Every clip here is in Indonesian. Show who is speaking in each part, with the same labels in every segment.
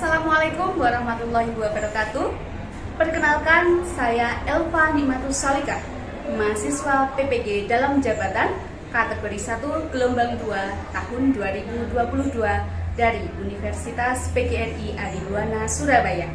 Speaker 1: Assalamualaikum warahmatullahi wabarakatuh. Perkenalkan, saya Elva Nikmatus Salika, mahasiswa PPG dalam jabatan kategori 1 gelombang 2 tahun 2022 dari Universitas PGRI Adiluwana Surabaya.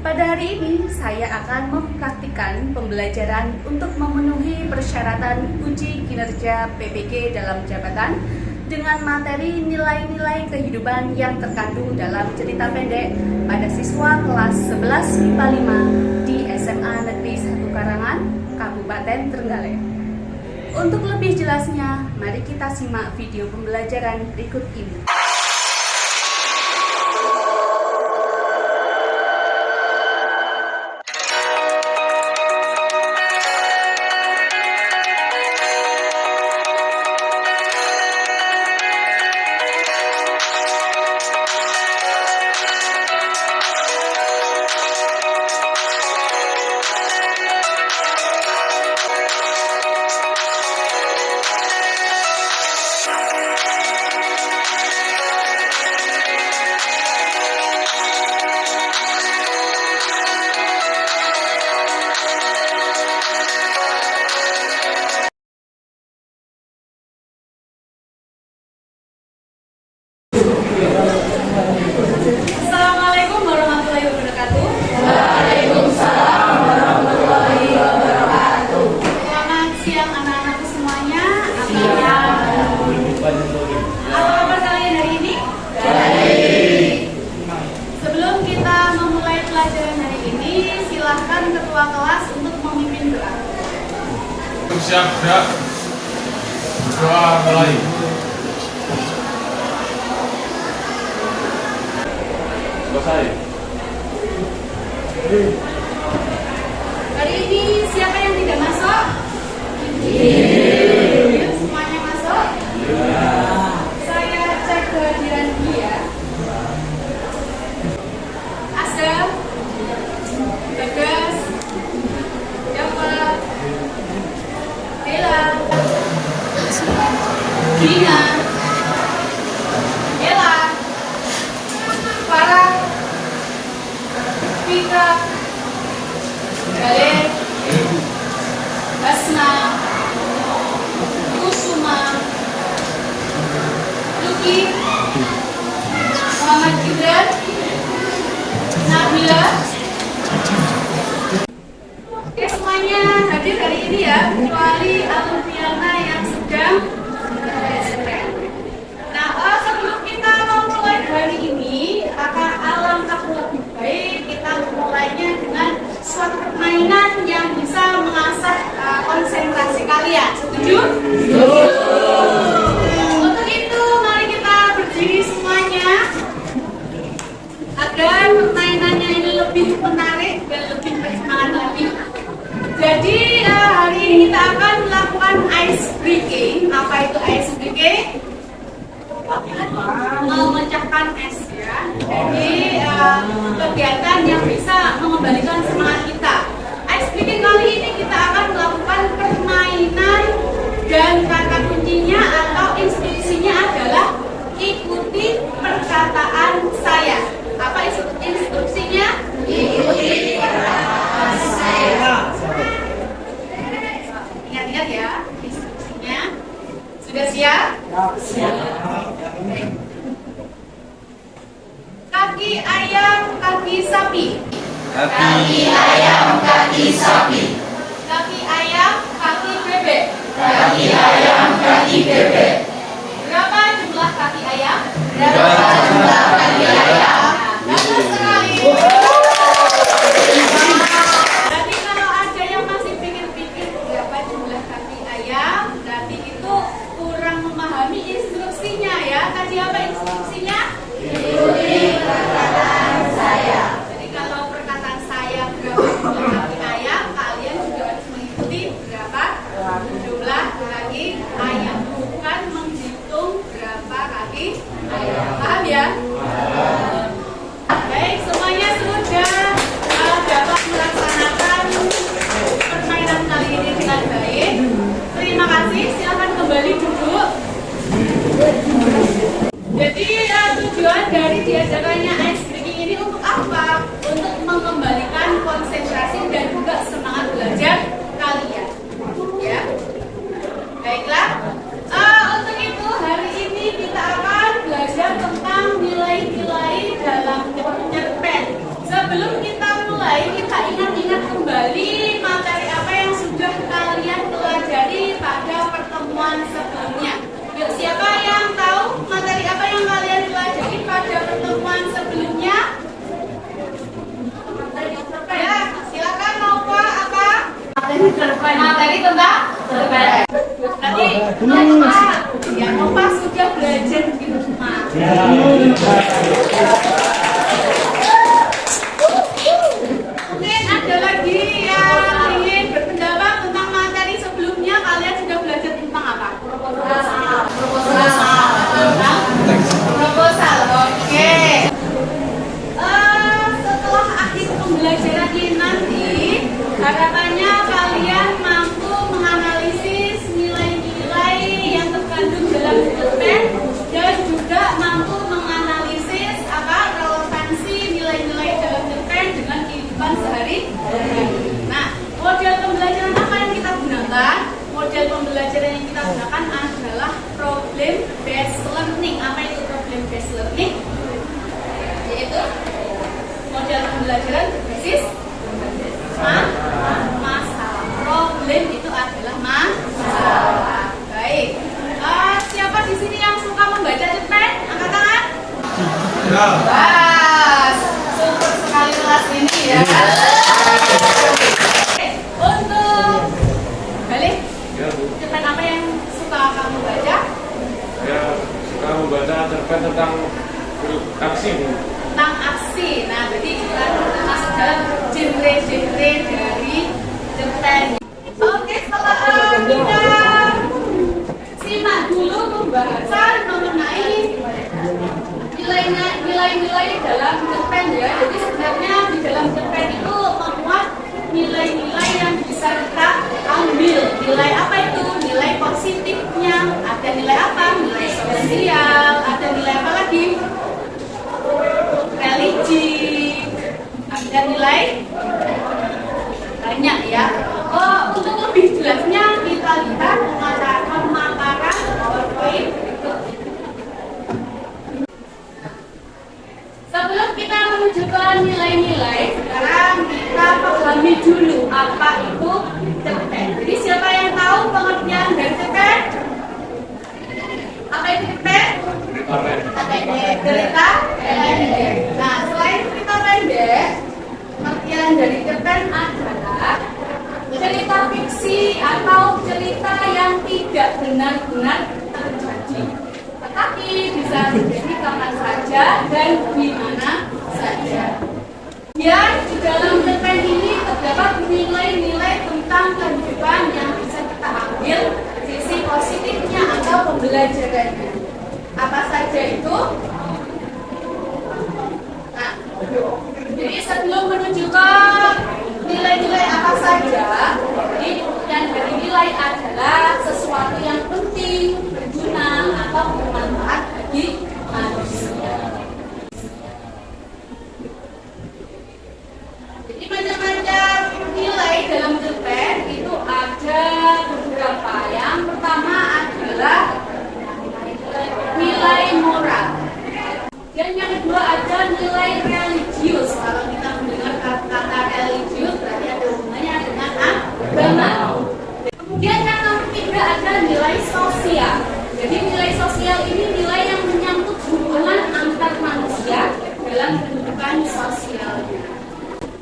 Speaker 1: Pada hari ini saya akan mempraktikkan pembelajaran untuk memenuhi persyaratan uji kinerja PPG dalam jabatan dengan materi nilai-nilai kehidupan yang terkandung dalam cerita pendek pada siswa kelas 11 MIPA 5 di SMA Negeri 1 Karangan, Kabupaten Trenggalek. Untuk lebih jelasnya, mari kita simak video pembelajaran berikut ini. Assalamualaikum warahmatullahi wabarakatuh.
Speaker 2: Waalaikumsalam warahmatullahi wabarakatuh.
Speaker 1: Selamat siang anak-anakku semuanya. Apa kabar kalian hari ini?
Speaker 2: Baik.
Speaker 1: Sebelum kita memulai pelajaran hari ini, silahkan ketua kelas untuk memimpin doa.
Speaker 3: Siap, gerak. Doa mulai. Selesai.
Speaker 1: Hari ini siapa yang tidak masuk? Semuanya masuk? Saya cek kehadiran dia. Asam, Bagas, Java, Bella, Dina, Ella, Farah, Fika, Galih, Basna, Kusuma, Luki, Muhammad Gibran, Nabila. Oke, semuanya hadir hari ini ya, kecuali Alfiana yang sedang beristirahat. Nah, sebelum kita memulai hari ini, akan alangkah lebih baik kita memulainya dengan suatu permainan yang bisa mengasah konsentrasi kalian. Setuju? Untuk itu, mari kita berdiri semuanya agar permainannya ini lebih menarik dan lebih bersemangat lagi. Jadi hari ini kita akan melakukan ice breaking. Apa itu ice breaking? Memecahkan es ya. Jadi kegiatan yang bisa mengembalikan semangat kita. Ice breaking kali ini kita akan melakukan permainan dan kata kuncinya atau instruksinya adalah ikuti perkataan saya. Apa instruksinya? Ikuti perkataan saya. Ingat-ingat ya instruksinya. Sudah siap? Siap. Kaki ayam, kaki sapi.
Speaker 2: Kaki ayam, kaki sapi.
Speaker 1: Kaki ayam, kaki bebek.
Speaker 2: Kaki ayam, kaki bebek.
Speaker 1: Berapa jumlah kaki ayam?
Speaker 2: Berapa jumlah kaki ayam?
Speaker 1: Bagus sekali. Jadi kalau ada yang masih pikir-pikir berapa jumlah kaki ayam, berarti itu kurang memahami instruksinya ya. Tadi apa instruksinya?
Speaker 2: Ikuti perkataan saya.
Speaker 1: Jadi kalau perkataan saya berapa jumlah kaki ayam, kalian juga harus mengikuti berapa jumlah kaki ayam. Bukan menghitung berapa kaki ayam. Paham ya? Baik, semuanya sudah dapat melaksanakan permainan kali ini dengan baik. Terima kasih, silakan kembali duduk. Jadi tujuan dari diadakannya belajar di rumah. Mungkin ada lagi yang ingin berpendapat tentang materi sebelumnya. Kalian sudah belajar tentang apa? Proposal. Oke. Setelah akhir pembelajaran ini nanti, harapannya kalian mampu menganalisis nilai-nilai yang terkandung dalam cerpen dan juga mampu menganalisis relevansi nilai-nilai dalam cerpen dengan kehidupan sehari-hari. Nah, model pembelajaran apa yang kita gunakan? Model pembelajaran yang kita gunakan adalah problem based learning. Apa itu problem based learning? Yaitu model pembelajaran berbasis masalah. Problem itu adalah masalah. Baik. Siapa di sini yang suka membaca cerpen? Angkat tangan. Bas, super sekali kelas ini ya. Untuk balik, cerpen apa yang suka kamu baca?
Speaker 3: Ya, suka membaca cerpen tentang aksi, Bu.
Speaker 1: Tentang aksi. Nah, berarti kita masuk dalam genre-genre dari cerpen. Oke, setelah kita simak dulu pembahasan mengenai nilai-nilai dalam cerpen ya. Jadi sebenarnya di dalam cerpen itu memuat nilai-nilai yang bisa kita ambil. Nilai apa itu? Nilai positifnya. Ada nilai apa? Nilai sosial. Ada nilai apa lagi? Religi. Ada nilai banyak ya. Untuk lebih jelasnya kita lihat pemaparan PowerPoint berikut. Sebelum kita menuju ke nilai-nilai, sekarang kita pahami dulu apa itu cerpen. Jadi siapa yang tahu pengertian dari cerpen? Apa itu cerpen? Cerita pendek. Nah, selain cerita pendek, pengertian dari cerpen adalah cerita fiksi atau cerita yang tidak benar-benar terjadi, tetapi bisa terjadi kapan saja dan di mana saja. Ya, di dalam cerpen ini terdapat nilai-nilai tentang kehidupan yang bisa kita ambil sisi positifnya atau pembelajarannya. Apa saja itu? Nah, jadi sebelum menuju ke nilai-nilai apa saja, yang dari nilai adalah sesuatu yang penting, berguna, atau bermanfaat bagi manusia. Jadi macam-macam nilai dalam cerpen itu ada beberapa. Yang pertama adalah nilai moral. Dan yang kedua ada nilai religius. Kalau kita mendengar kata religius berarti ada hubungannya dengan agama. Kemudian yang ketiga ada nilai sosial. Jadi nilai sosial ini nilai yang menyangkut hubungan antar manusia dalam kehidupan sosialnya.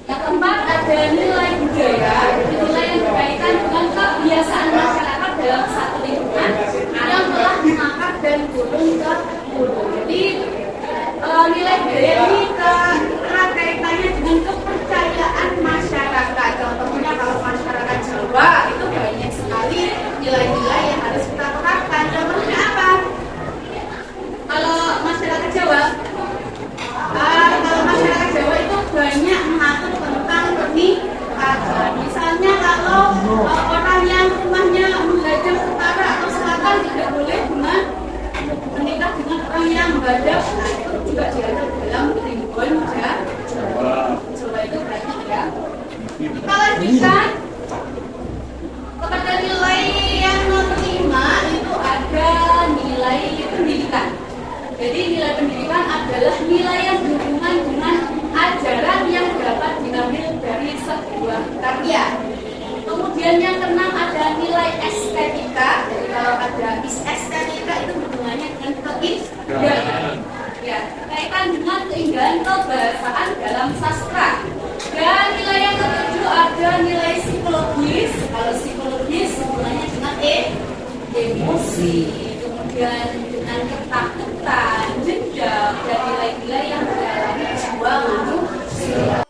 Speaker 1: Yang keempat ada nilai budaya. Jadi nilai yang berkaitan dengan kebiasaan masyarakat dalam satu lingkungan yang telah mengakar dan turun ke hulu. Jadi nilai budaya ini kaitannya dengan kepercayaan masyarakat. Contohnya kalau masyarakat Jawa itu banyak sekali nilai-nilai yang harus kita terapkan. Contohnya apa? Kalau masyarakat Jawa itu banyak mengatur tentang pernikahan. Misalnya kalau orang yang rumahnya menghadap utara atau selatan tidak boleh menikah dengan orang yang menghadap. Nah, itu juga diatur dalam primbon Jawa. Jawa itu banyak ya. Kita lanjutkan kepada nilai yang nomor 5 itu ada nilai pendidikan. Jadi nilai pendidikan adalah nilai yang berhubungan dengan ajaran yang dapat diambil dari sebuah karya. Kemudian yang keenam ada nilai estetika. Jadi kalau ada estetika itu hubungannya dengan keindahan. Ya, kaitan dengan keindahan kebahasaan dalam sastra. Dan nilai yang ketujuh ada nilai psikologis. Kalau psikologis hubungannya dengan emosi. Kemudian dengan dengan ketakutan, dendam, dan nilai-nilai yang dialami jiwa manusia.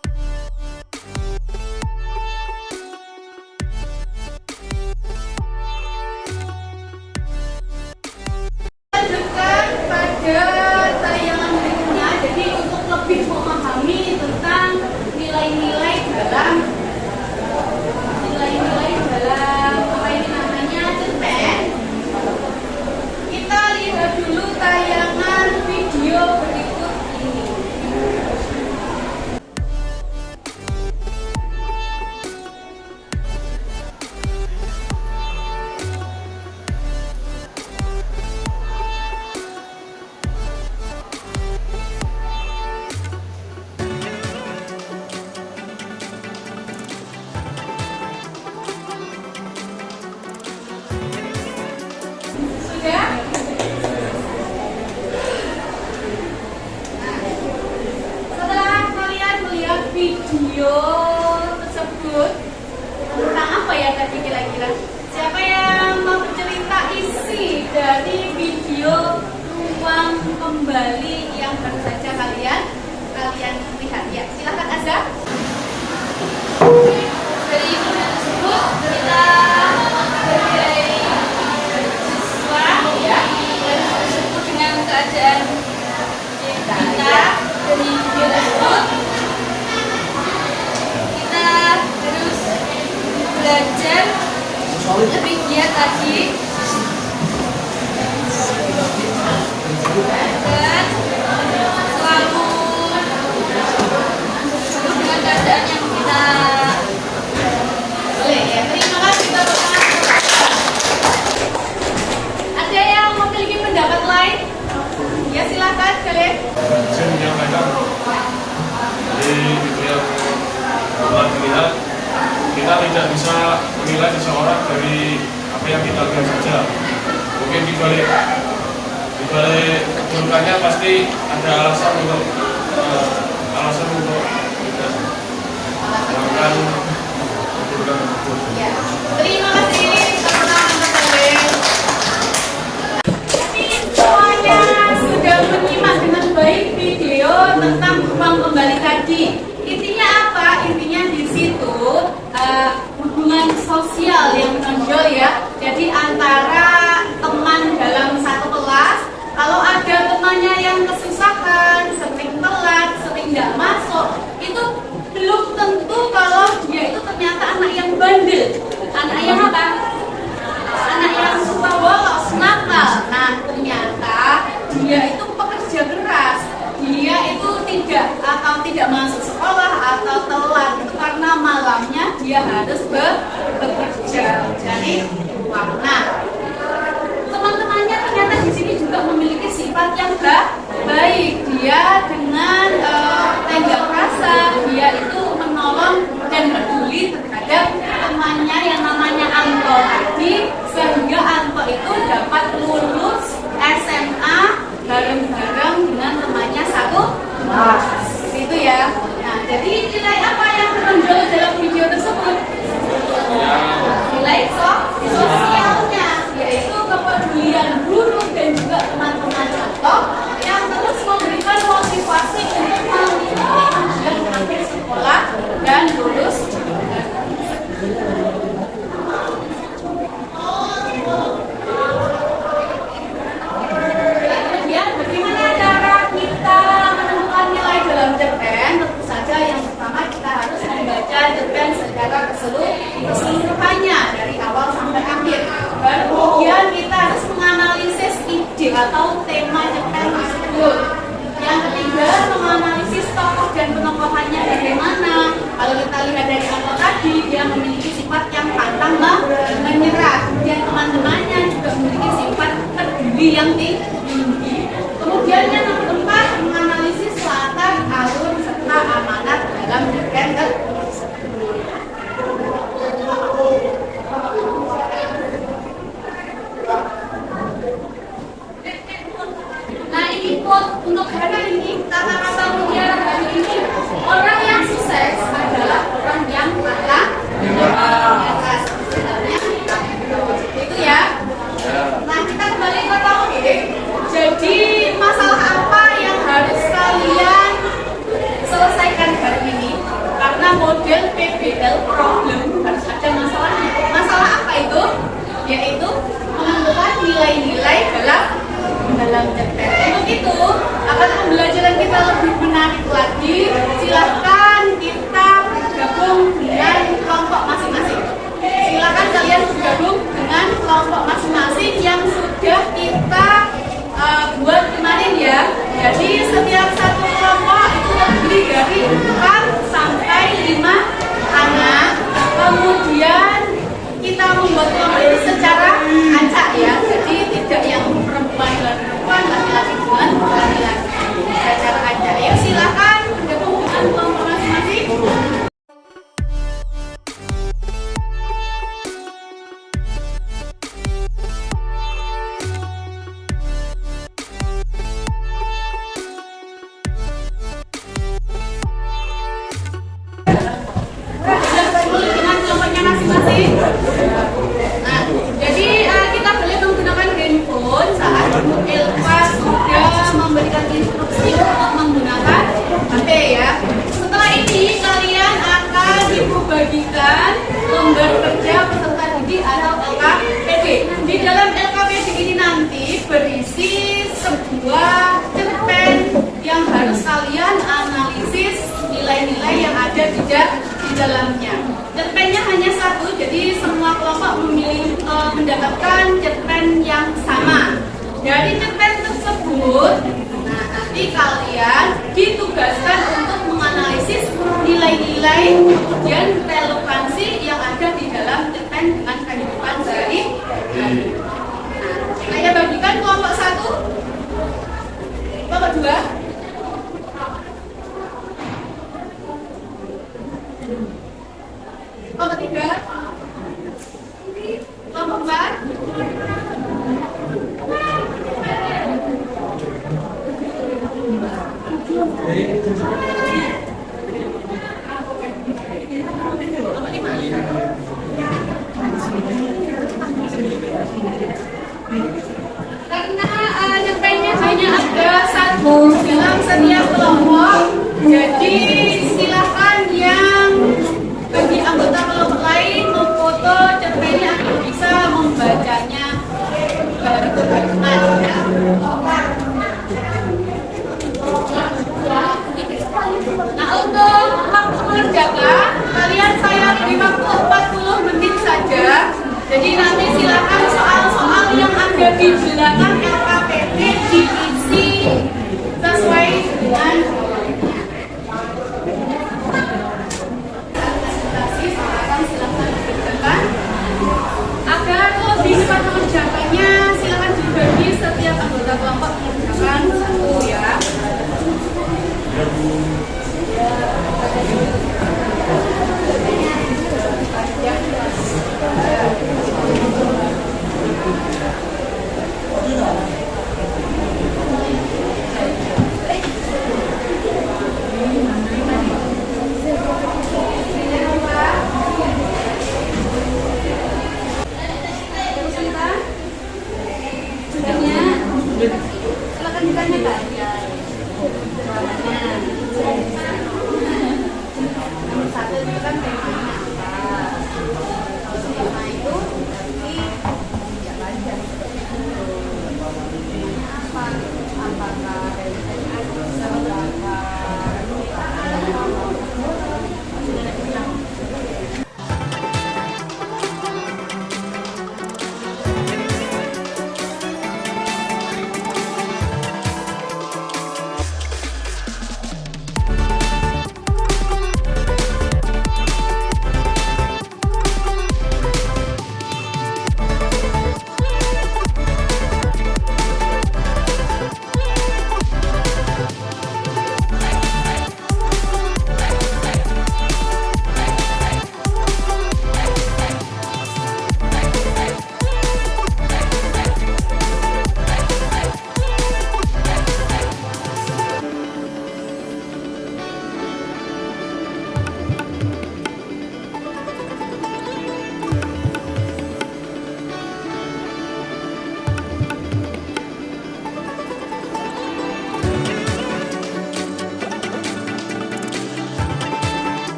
Speaker 1: Lanjutkan pada tayangan berikutnya. Jadi untuk lebih memahami tentang nilai-nilai dalam apa ini namanya cerpen, kita lihat dulu tayangan video berikut ini. Sudah? Setelah kalian melihat video tersebut, tentang apa ya tadi kira-kira? Siapa yang mau bercerita isi dari video Ruang Kembali yang baru saja kalian lihat? Ya, silakan Azza. Dari video tersebut kita sebagai siswa ya tersebut dengan keadaan kita dari video tersebut kita harus belajar lebih giat lagi dan selalu dengan keadaan yang kita boleh ya. Terima kasih Bapak. Ada yang memiliki pendapat lain? Ya silakan kalian.
Speaker 3: Saya menyampaikan di video yang telah dilihat, kita tidak bisa menilai seseorang dari apa yang kita lihat saja. Mungkin di balik keburukannya pasti ada alasan untuk tidak melakukan keburukan tersebut.
Speaker 1: Ya. Terima kasih teman-teman. Semuanya sudah menyimak dengan baik video tentang Ruang Kembali tadi. Intinya apa? Intinya di situ hubungan sosial yang menonjol ya. Jadi antara teman dalam satu kelas, kalau ada temannya yang kesusahan, sering telat, sering nggak masuk, itu belum tentu kalau dia itu ternyata anak yang bandel, anak yang apa? Anak yang suka bolos, nakal. Nah ternyata dia itu pekerja keras, dia itu tidak masuk sekolah atau telat itu karena malamnya dia harus bekerja mencari uang. Nah teman-temannya ternyata di sini juga memiliki sifat yang baik. Dia dengan tenggang rasa, dia itu menolong dan peduli terhadap temannya yang namanya Anto tadi, sehingga Anto itu dapat lulus SMA bareng-bareng dengan temannya satu kelas. Itu ya. Nah, jadi nilai apa yang menonjol dalam video tersebut? Nilai sosialnya, yaitu kepedulian guru dan juga teman-teman contoh yang terus memberikan motivasi untuk mengikuti ujian akhir sekolah dan lulus. Kemudian bagaimana cara kita menentukan nilai dalam cerpen? Tentu saja yang pertama kita harus membaca cerpen secara keseluruhannya dari awal sampai akhir. Dan kemudian kita harus menganalisis ide atau tema cerpen tersebut. Yang ketiga, menganalisis tokoh dan penokohannya bagaimana. Kalau kita lihat dari awal tadi, dia memiliki sifat yang pantang menyerah. Kemudian teman-temannya juga memiliki sifat peduli yang tinggi. Kemudian yang keempat, menganalisis latar, alur, serta amanat dalam cerpen tersebut. dalamnya. Cerpennya hanya satu, jadi semua kelompok memilih mendapatkan cerpen yang sama. Dari cerpen tersebut, nah nanti kalian ditugaskan untuk menganalisis nilai-nilai kemudian relevansi yang ada di dalam cerpen dengan kehidupan sehari-hari. Nah, saya bagikan kelompok 1, kelompok 2, kelompok 3, kelompok 4, karena cerpennya hanya ada satu dalam setiap kelompok, jadi silahkan yang bagi anggota kelompok lain memfoto cerpennya agar bisa membacanya berbarengan ya. Nah, untuk waktu mengerjakan kalian saya beri waktu 40 menit saja. Jadi nanti silakan soal-soal yang ada di belakang LKPD diisi sesuai dengan silakan dikerjakan. Agar lebih cepat mengerjakannya, silakan dibagi setiap anggota kelompok mengerjakan satu ya. Silakan ditanyakan. Nomor 1 itu kan temanya apa? Tema itu nanti siapa aja? Temanya apa? Apakah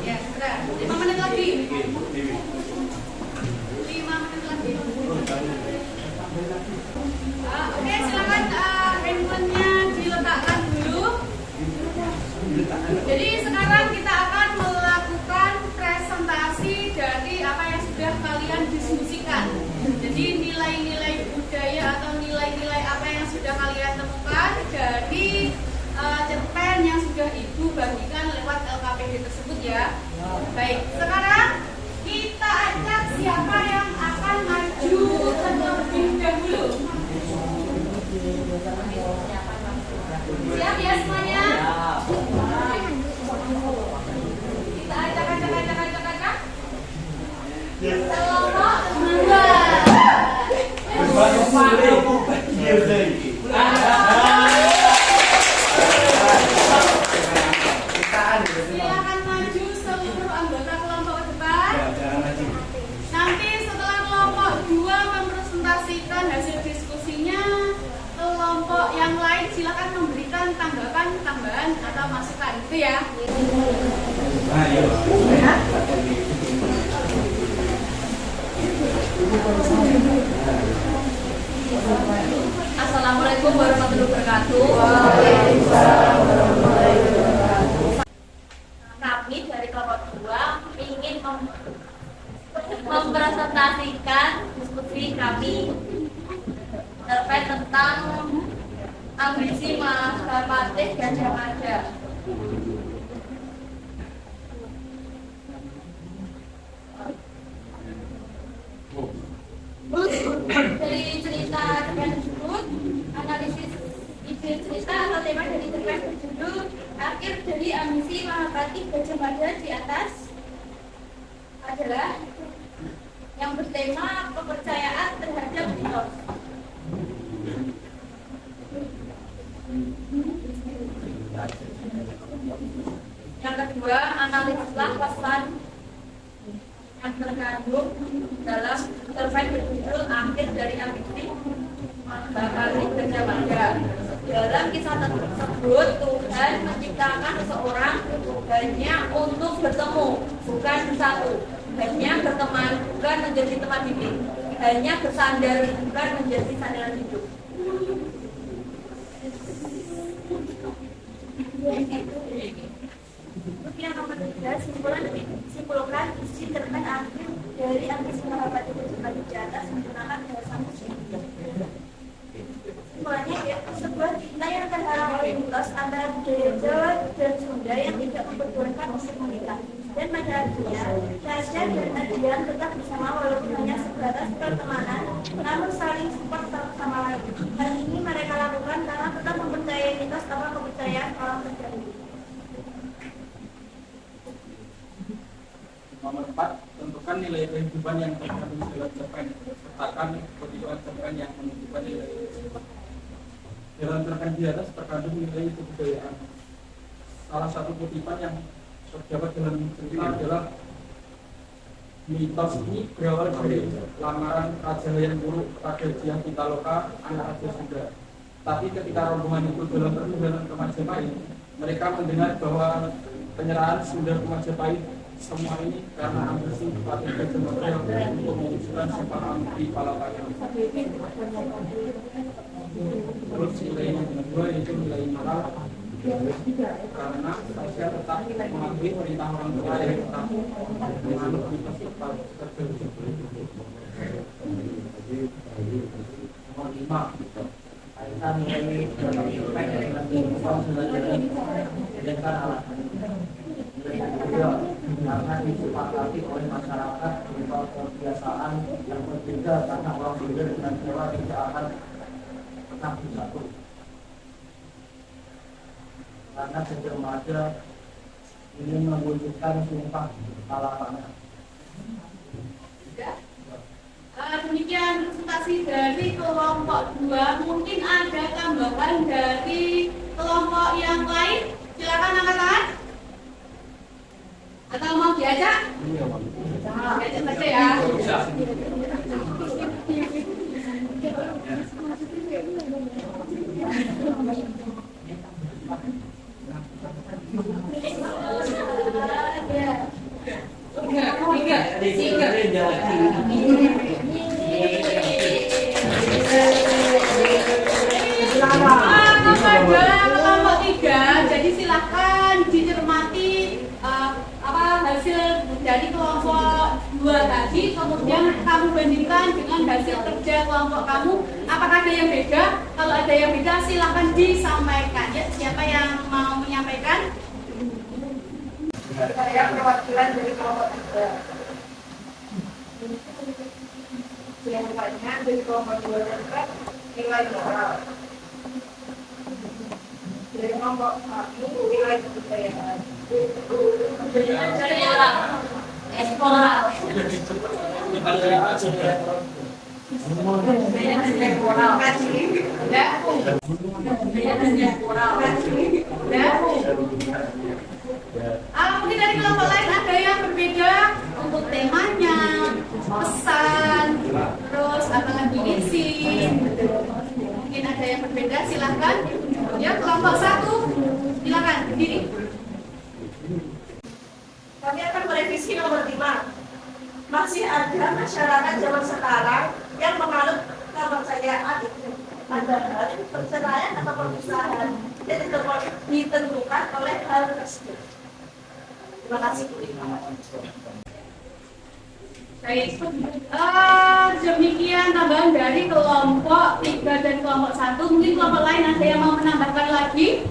Speaker 1: Ya, sudah. 5 menit lagi. 5 menit lagi. Oke, silakan handphonenya diletakkan dulu. Jadi sekarang kita akan melakukan presentasi dari apa yang sudah kalian diskusikan. Jadi nilai-nilai budaya atau nilai-nilai apa yang sudah kalian temukan dari cerpen yang sudah Ibu bagikan lewat LKPD tersebut ya. Baik, sekarang kita ajak siapa yang akan maju terlebih dahulu. Siap ya semuanya? Kita ajak. Kelompok 2. masukan, gitu ya. Assalamualaikum warahmatullahi wabarakatuh. Kami dari kelompok 2 ingin mempresentasikan diskusi kami terkait tentang ambisi Mahasiswa Patih Gajah Mada. Dari cerita tersebut, analisis ide cerita atau tema dari cerpen berjudul akhir dari ambisi Mahapatih Gajah Mada di atas adalah yang bertema kepercayaan terhadap mitos. Yang kedua, analisislah pesan yang terkandung dalam cerpen berjudul akhir dari ambisi Mahapatih Gajah Mada. Dalam kisah tersebut, Tuhan menciptakan seseorang hanya untuk bertemu, bukan bersatu. Hanya berteman, bukan menjadi teman hidup. Hanya bersandar, bukan menjadi sandaran hidup. Yang nomor 3, simpulkan isi cerpen akhir dari ambisi Mahapatih Gajah Mada di atas menggunakan bahasa musik. Simpulannya yaitu sebuah cinta yang terhalang oleh mitos antara budaya Jawa dan Sunda yang tidak memperbolehkan untuk menikah. Dan pada akhirnya, Tasya dan Adrian tetap bersama walaupun hanya sebatas pertemanan, namun saling support satu sama lain. Hal ini mereka lakukan karena tetap mempercayai mitos atau kepercayaan orang terdahulu.
Speaker 4: Nomor 4, tentukan nilai kehidupan yang terkandung dalam cerpen. Sertakan kehidupan cerpen yang menunjukkan nilai kehidupan. Dalam cerpen di atas terkandung nilai kebudayaan. Salah satu kutipan yang terdapat dalam cerita adalah mitos ini berawal dari lamaran Raja Hayam Wuruk pada Dyah Pitaloka, anak Raja Sunda. Tapi ketika rombongan itu dalam perjalanan ke Majapahit, mereka mendengar bahwa penyerahan Sunda ke Majapahit semua ini karena ambisi Patih Gajah Mada untuk mewujudkan sepahan di Palapaya. Terus nilai yang kedua itu nilai moral, karena saya tetap mematuhi perintah orang tua yang tetap menganut mitos tetap tertentu. Nomor 5, kaitan nilai dalam cerpen dengan kehidupan sehari-hari dengan alasan. Karena disepakati oleh masyarakat berupa kebiasaan yang berbeda karena orang Sunda dengan Jawa tidak akan pernah bersatu. Karena Gajah Mada ini mewujudkan sumpah Palapaya.
Speaker 1: Demikian presentasi dari kelompok 2. Mungkin ada tambahan dari kelompok yang lain. Silakan angkat tangan. Atau mau diajak? Diajak saja ya. Kelompok 3, jadi silahkan dicermati hasil dari kelompok 2 tadi, kemudian kamu bandingkan dengan hasil kerja kelompok kamu. Apakah ada yang beda? Kalau ada yang beda, silahkan disampaikan. Ya, siapa yang mau menyampaikan?
Speaker 5: Saya perwakilan dari kelompok 3. Yang lainnya dari kelompok 2 dan nilai moral. Dari kelompok 1 nilai kebudayaan.
Speaker 1: Moral. Mungkin dari kelompok lain ada yang berbeda untuk temanya, pesan, terus apalagi isi. Mungkin ada yang berbeda, silahkan. Ya, kelompok 1 Silakan berdiri.
Speaker 6: Kami akan merevisi nomor 5. Masih ada masyarakat zaman sekarang yang menganut kepercayaan itu. Padahal perceraian atau perpisahan ditentukan oleh hal tersebut. Terima kasih.
Speaker 1: Baik, demikian tambahan dari kelompok 3 dan kelompok 1. Mungkin kelompok lain ada yang mau menambahkan lagi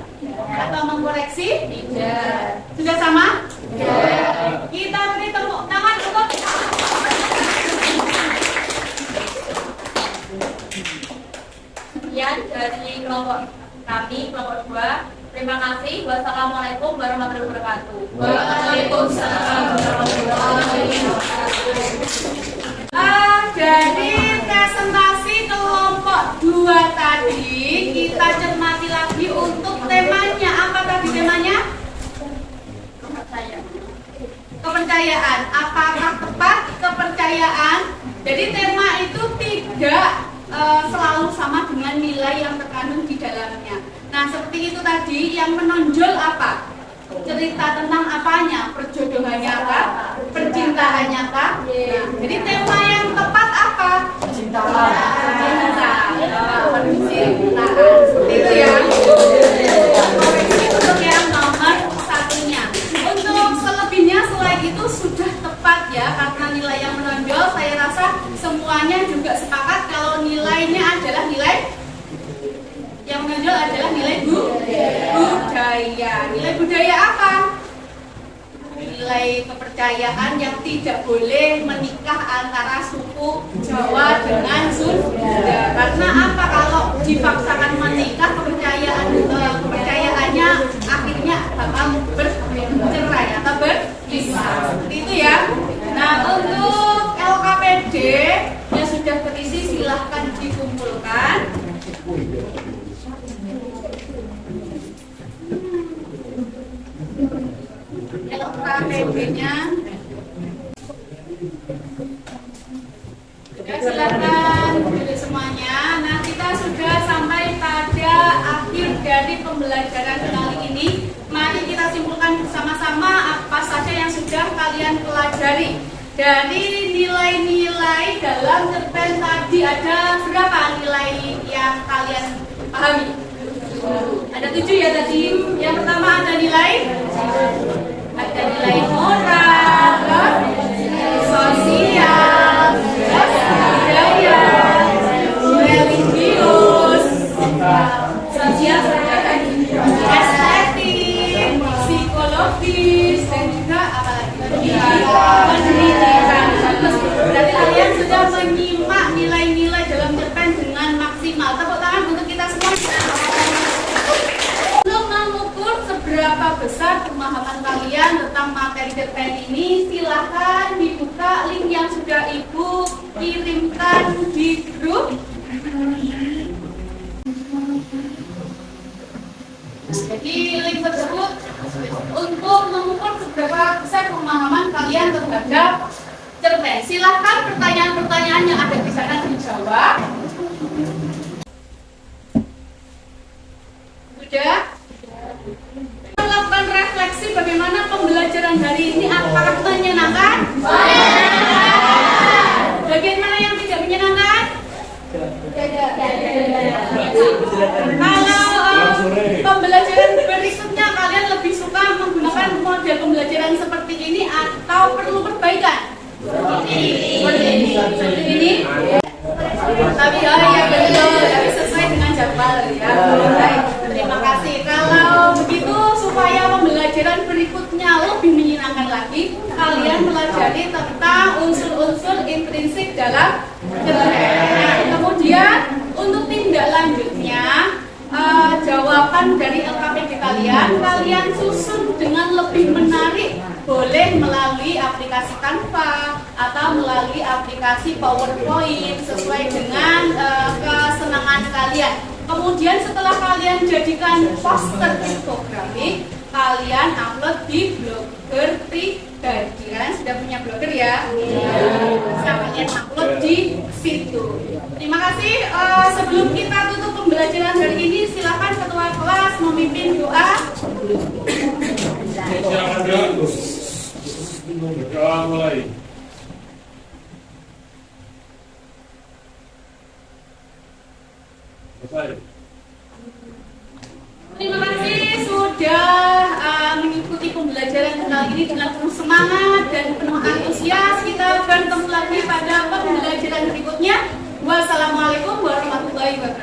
Speaker 1: atau mengkoreksi? Tidak. Sudah sama? Tidak. Kita beri tepuk tangan untuk
Speaker 7: sekian dari kelompok kami, kelompok 2. Terima kasih. Wassalamualaikum warahmatullahi wabarakatuh.
Speaker 1: Waalaikumsalam warahmatullahi wabarakatuh. Dari presentasi kelompok 2 tadi, kita cermati lagi untuk temanya. Apa tadi temanya? Kepercayaan. Apakah tepat kepercayaan? Jadi tema itu tidak selalu sama dengan nilai yang terkandung di dalamnya. Nah, seperti itu tadi, yang menonjol apa? Cerita tentang apanya? Perjodohannya kah? Percintaannya kah? Nah, jadi tema yang tepat apa? Percintaan. Percintaan. Seperti itu ya. Koreksi untuk yang nomor 1-nya. Untuk selebihnya selain itu sudah tepat ya, karena nilai yang menonjol saya rasa semuanya juga sepakat kalau nilainya adalah nilai yang menonjol adalah nilai budaya. Nilai budaya apa? Nilai kepercayaan yang tidak boleh menikah antara suku Jawa dengan Sunda. Karena apa? Kalau dipaksakan menikah, kepercayaannya akhirnya bakal bercerai atau berpisah. Seperti itu ya. Nah, untuk LKPD yang sudah terisi silahkan dikumpulkan. LKPD-nya silakan duduk semuanya. Nah, kita sudah sampai pada akhir dari pembelajaran kali ini. Mari kita simpulkan bersama-sama apa saja yang sudah kalian pelajari. Dari nilai-nilai dalam cerpen tadi ada berapa nilai yang kalian pahami? Ada 7 ya tadi. Yang pertama ada nilai moral, sosial, budaya, religius, sosial, estetik, psikologis, dan juga apa lagi? Pendidikan. Berarti kalian sudah menyimak nilai-nilai dalam cerpen dengan maksimal. Tepuk tangan untuk kita semua. Untuk mengukur seberapa besar pemahaman kalian tentang materi cerpen ini, silahkan dibuka link yang sudah Ibu kirimkan di grup. Jadi link tersebut untuk mengukur seberapa besar pemahaman kalian terhadap cerpen. Silahkan pertanyaan-pertanyaan yang ada di sana dijawab. Sudah? Melakukan refleksi bagaimana pembelajaran hari ini, apakah menyenangkan? Bagian mana yang tidak menyenangkan? Kalau pembelajaran berikutnya kalian lebih suka menggunakan model pembelajaran seperti ini atau perlu perbaikan? Seperti ini? Tapi ya betul, tapi sesuai dengan jadwal ya. Baik, terima kasih. Kalau begitu supaya pembelajaran berikutnya lebih menyenangkan lagi, kalian pelajari tentang unsur-unsur intrinsik dalam cerpen. Nah, kemudian untuk tindak lanjutnya, jawaban dari LKPD kalian susun dengan lebih menarik. Boleh melalui aplikasi Canva atau melalui aplikasi PowerPoint sesuai dengan kesenangan kalian. Kemudian setelah kalian jadikan poster infografik, kalian upload di blogger pribadi. Kalian sudah punya blogger ya? Bisa kalian upload di situ. Terima kasih. Sebelum kita tutup pembelajaran hari ini, silakan ketua kelas memimpin doa.
Speaker 3: Silakan doa. Doa mulai. Selesai.
Speaker 1: Terima kasih sudah mengikuti pembelajaran kenal ini dengan penuh semangat dan penuh antusias. Kita bertemu lagi pada pembelajaran berikutnya. Wassalamualaikum warahmatullahi wabarakatuh.